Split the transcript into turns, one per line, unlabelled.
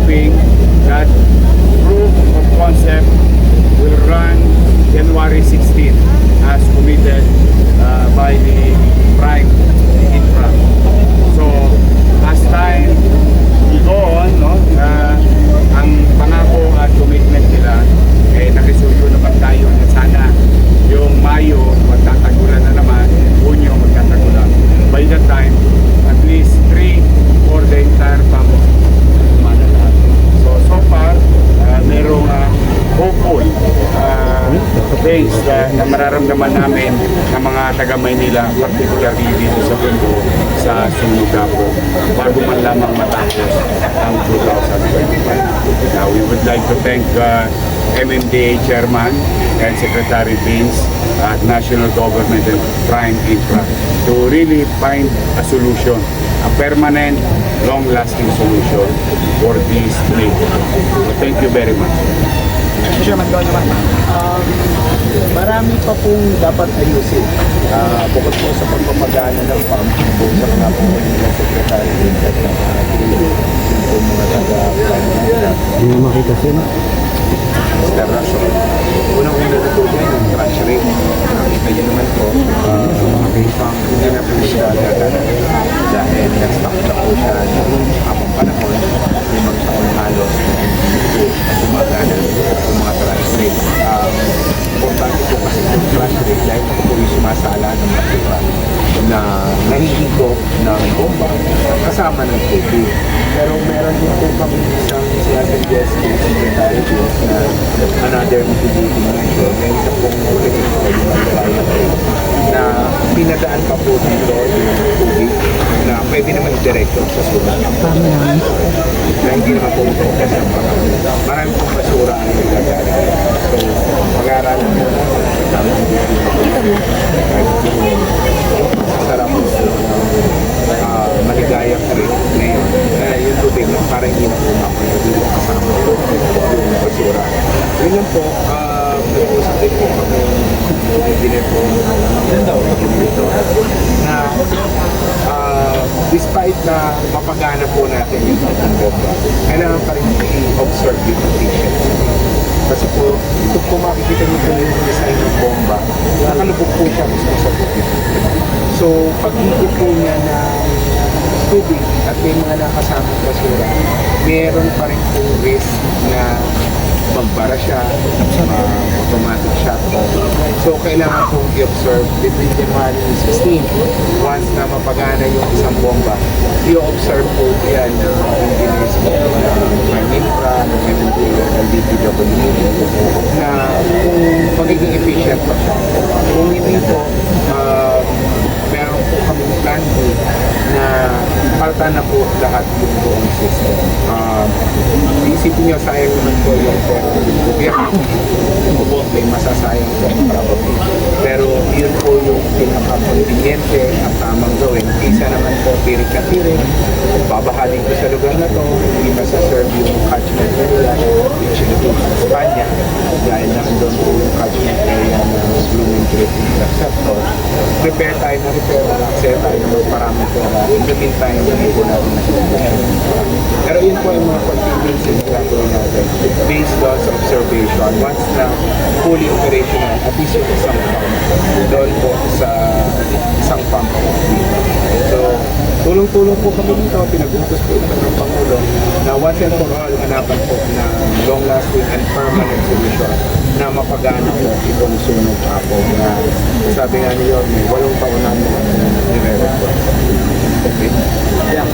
hoping that proof of concept will run January 16 as committed by the Prime Infra. So as time go on, no, ang pangako at commitment nila nakisuyo naman tayo na sana yung Mayo magtatagulan na naman, Hunyo magtatagulan. By that time, at least 3 for the entire PAMO lahat. So far, merong hopeful things na mararamdaman namin ng mga taga Maynila, particularly dito sa Bundok, sa Sunugabo, bago man lamang matapos ang 2025. Now, we would like to thank MMDA Chairman and Secretary Vince at National Government and Prime Infra to really find a solution, a permanent, long-lasting solution for these three. So thank you very much.
Chairman, go naman. Marami pa pong dapat ayusin. Bukod po sa pagpapagana ng PAM, bukod sa mga po ng Secretary Vince at ng mga taga-Prime.
Hindi na makita siya.
Mr. Rason. Unang-una na po dyan, yung crash rate. Nakita nyo naman po, hindi na po siya gagana. Dahil nag-stock na po siya ng habang panahon, limang taon halos na hindi po gumagana yung mga crash rate. Importante po kasi yung crash rate dahil ito po yung sumasala ng basura na nahihigop ng bomba kasama ng tubig. Pero meron din po kami isang sinasuggest ng Secretary na another mitigating measure na isa pong na pinadaan pa po dito yung tubig na pwede naman direkto sa sulat. Na hindi naman po focus ang pangalaman. Marami pong basura ang nagagari. So, pag-aaralan mo sarap po maligayang rin ngayon. Yung tubig na parang hindi na po dito kasama yung basura. Yun lang po, nag-usap din po kami din po na despite na mapagana po natin yung bomba, kailangan pa rin i-observe yung efficiency. Kasi po, ito po makikita nyo po yung design ng bomba, nakalubog po siya mismo sa tubig. So, pag-ikot po niya na tubig at may mga nakasamang basura, meron pa rin po risk na magbara siya, automatic shutdown. So, kailangan po i-observe between January 16, once na mapagana yung isang bomba, i-observe po yan ng engineers po ng Prime Infra, ng MMDA, ng DPW, na kung magiging efficient pa siya. Kung hindi po, meron po kami plan po na palta na po lahat yung buong system. Isipin nyo, sayang naman po yung pera ng gobyerno. Opo, may masasayang po probably. Pero yun po yung pinaka-conveniente at tamang gawin. Isa naman po, tirik-tirik. Babahalin ko sa lugar na to, hindi masaserve yung catchment area, which includes Espanya. Dahil nandun po yung catchment area ng Blooming Creek Interceptor. Prepare tayo na repair, access tayo ng mas maraming pera. In the meantime, hindi po natin natin. Pero yun po yung mga contingencies na gagawin natin based on sa observation. Once na fully operational, at least yung isang pump, doon po sa isang pump. So, tulong-tulong po kami dito, pinag-utos po naman ng Pangulo na once and for all, hanapan po na long-lasting and permanent solution na mapagana po itong sunog po na sabi nga niyo, may 8 taon na nire-request. Okay? Yeah.